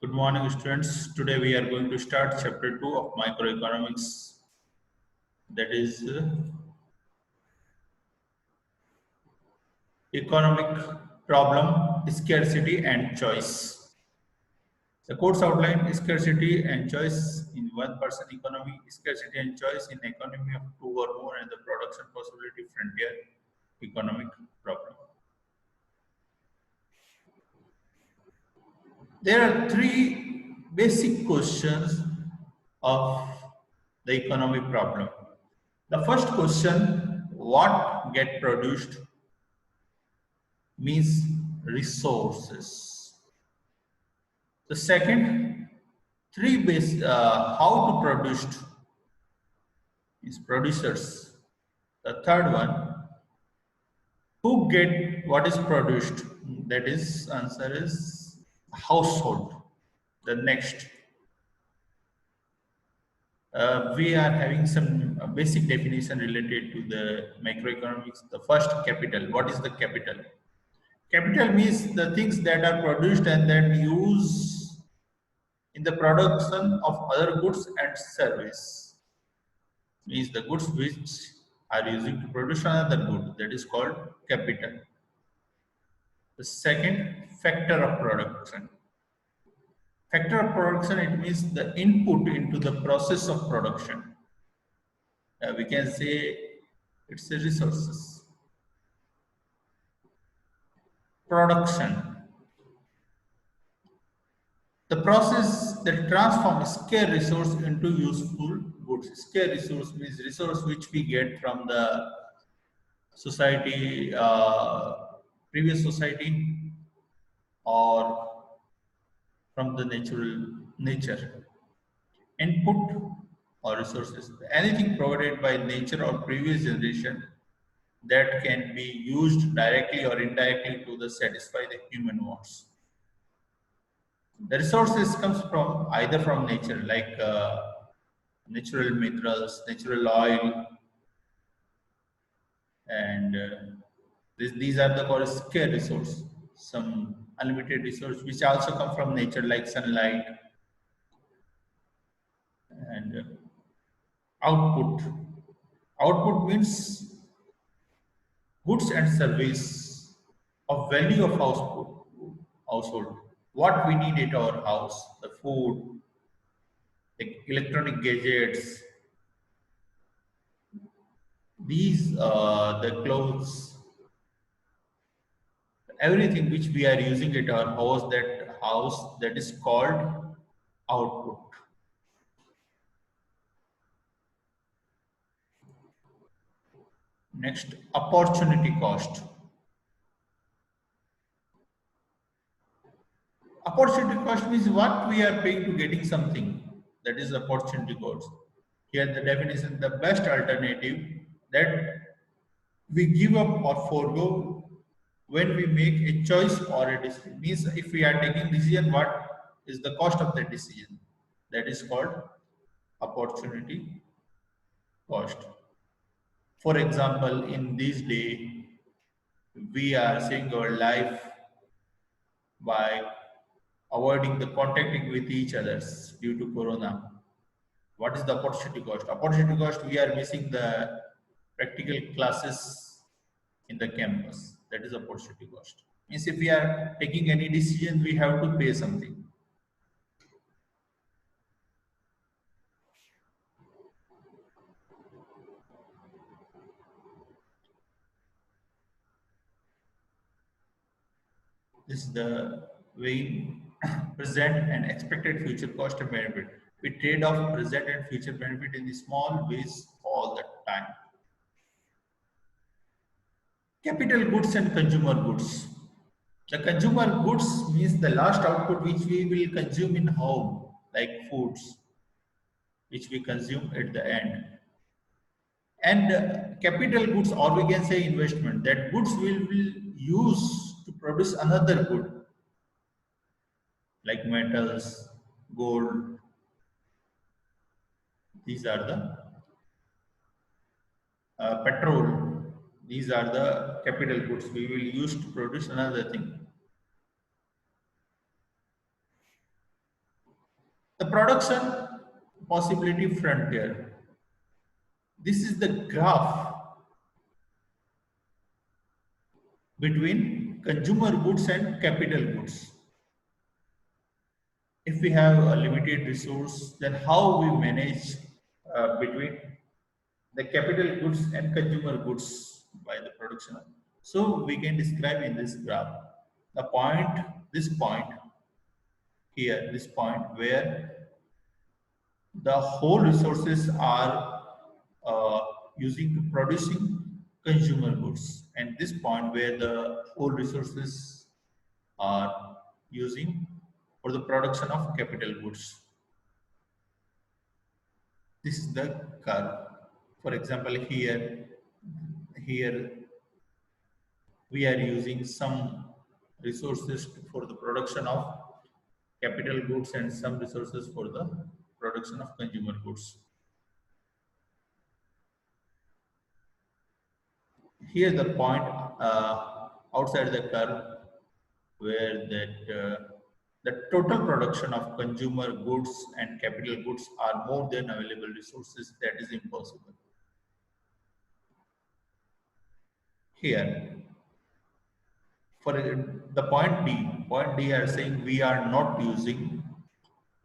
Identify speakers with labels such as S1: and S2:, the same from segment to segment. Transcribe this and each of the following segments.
S1: Good morning, students. Today we are going to start chapter 2 of microeconomics, that is economic problem, scarcity and choice. The course outline scarcity and choice in one-person economy, scarcity and choice in economy of two or more, and the production possibility frontier economic problem. There are three basic questions of the economic problem. The first question, what get produced, means resources. The second, how to produce, is producers. The third one, who get what is produced, that is answer is household. The next, we are having some basic definition related to the macroeconomics. The first, capital. What is the capital? Capital means the things that are produced and then used in the production of other goods and service. Means the goods which are using to produce another good, that is called capital. The second, factor of production. Factor of production, it means the input into the process of production. We can say it's the resources. Production, the process that transforms scarce resource into useful goods. Scarce resource means resource which we get from the society, previous society, or from the nature. Input or resources, anything provided by nature or previous generation that can be used directly or indirectly to satisfy the human wants. The resources comes from either from nature, like natural minerals, natural oil, and these are the called scarce resource. Some unlimited resource which also come from nature, like sunlight. And output. Output means goods and service of value of household. What we need at our house, the food, the electronic gadgets, the clothes, everything which we are using at our house, that is called output. Next, opportunity cost. Opportunity cost means what we are paying to getting something, that is opportunity cost. Here the definition, the best alternative that we give up or forego when we make a choice or a decision. Means if we are taking decision, what is the cost of that decision? That is called opportunity cost. For example, in this day, we are saving our life by avoiding the contacting with each others due to corona. What is the opportunity cost? Opportunity cost, we are missing the practical classes in the campus. That is opportunity cost. Means if we are taking any decision, we have to pay something. This is the way present and expected future cost and benefit. We trade off present and future benefit in the small ways all the time. Capital goods and consumer goods. The consumer goods means the last output which we will consume in home, like foods, which we consume at the end. And capital goods, or we can say investment, that goods will use to produce another good, like metals, gold. These are the petrol. These are the capital goods we will use to produce another thing. production possibility frontier. This is the graph between consumer goods and capital goods. If we have a limited resource, then how we manage between the capital goods and consumer goods by the production. So we can describe in this graph the point, this point here, this point where the whole resources are using to producing consumer goods, and this point where the whole resources are using for the production of capital goods. This is the curve. For example, here we are using some resources for the production of capital goods and some resources for the production of consumer goods. Here the point outside the curve where the total production of consumer goods and capital goods are more than available resources, that is impossible. Here, for the point D are saying we are not using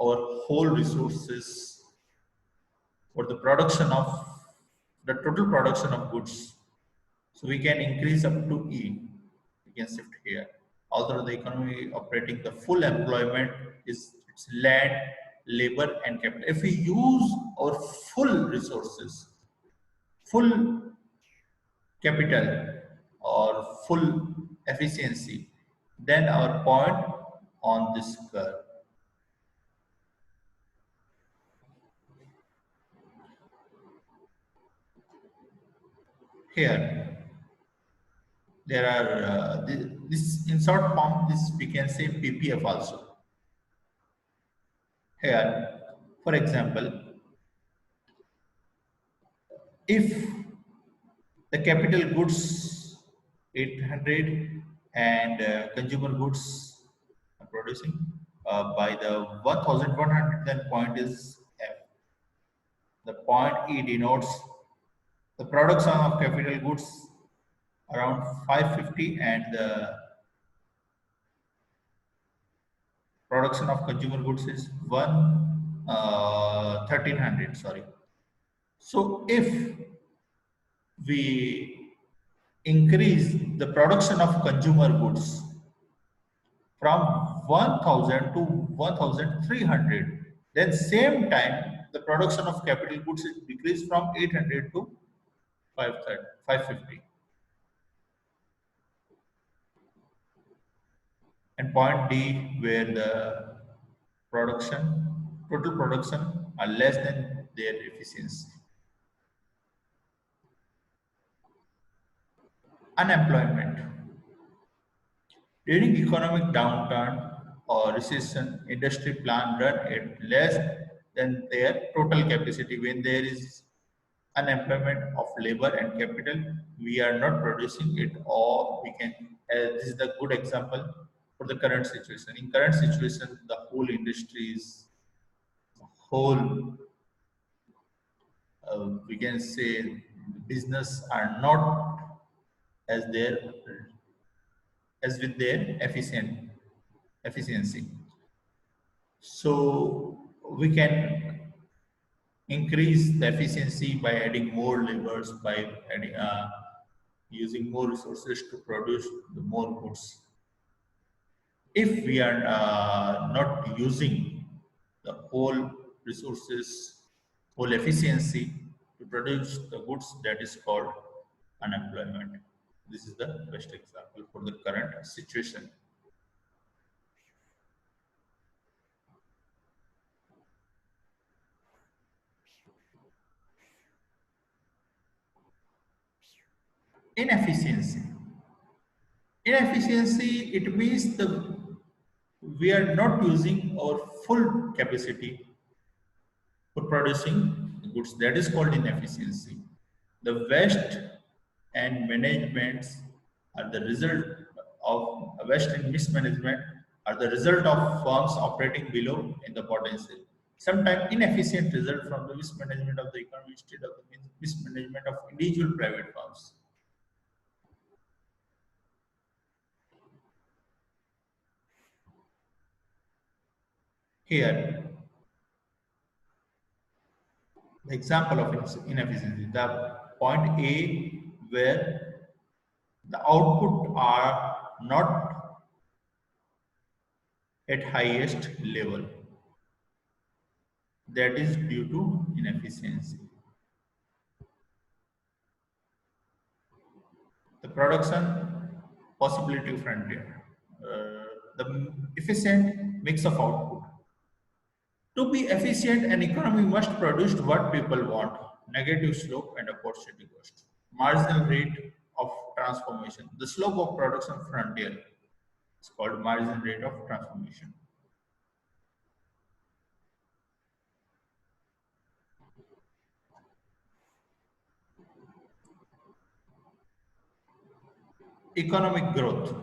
S1: our whole resources for the production of the total production of goods. So we can increase up to E. We can shift here. Although the economy operating the full employment is it's land, labor, and capital. If we use our full resources, full capital, or full efficiency, then our point on this curve. Here, there are this in short form. This we can say PPF also. Here, for example, if the capital goods 800 and consumer goods are producing by the 1100, then point is F. The point E denotes the production of capital goods around 550 and the production of consumer goods is 1300. Sorry. So if we increase the production of consumer goods from 1000 to 1300, then same time the production of capital goods is decreased from 800 to 550. And point D where the total production are less than their efficiency. Unemployment. During economic downturn or recession, industry plan run at less than their total capacity. When there is unemployment of labor and capital, we are not producing it, or we can, this is the good example for the current situation. In current situation, the whole industries, we can say business are not as with their efficiency. So we can increase the efficiency by adding more laborers, by adding, using more resources to produce the more goods. If we are not using the whole resources, whole efficiency to produce the goods, that is called unemployment. This is the best example for the current situation. Inefficiency. Inefficiency, it means we are not using our full capacity for producing goods. That is called inefficiency. The waste and management are the result of waste and mismanagement are the result of firms operating below in the potential. Sometimes inefficient result from the mismanagement of the economy instead of the mismanagement of individual private firms. Here, the example of inefficiency, the point A where the output are not at highest level, that is due to inefficiency. The production possibility frontier, the efficient mix of output. To be efficient, an economy must produce what people want, negative slope and opportunity cost. Marginal rate of transformation. The slope of production frontier is called marginal rate of transformation. Economic growth.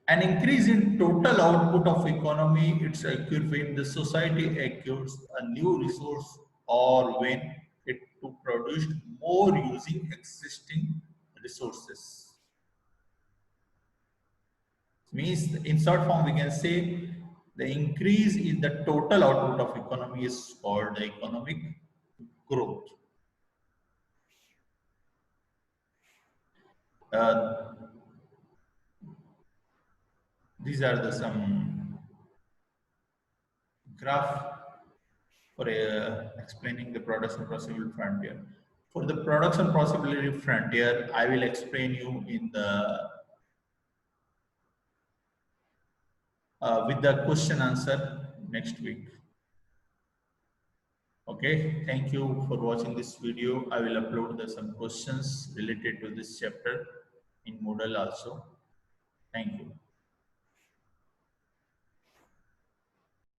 S1: An increase in total output of economy, it's occurs when the society acquires a new resource or when it to produce more using existing resources. Means in short form we can say the increase in the total output of economy is called the economic growth. Uh, these are the some graph for explaining the production possibility frontier. For the production possibility frontier, I will explain you in the with the question answer next week. Okay, thank you for watching this video. I will upload some questions related to this chapter in Moodle also. Thank you.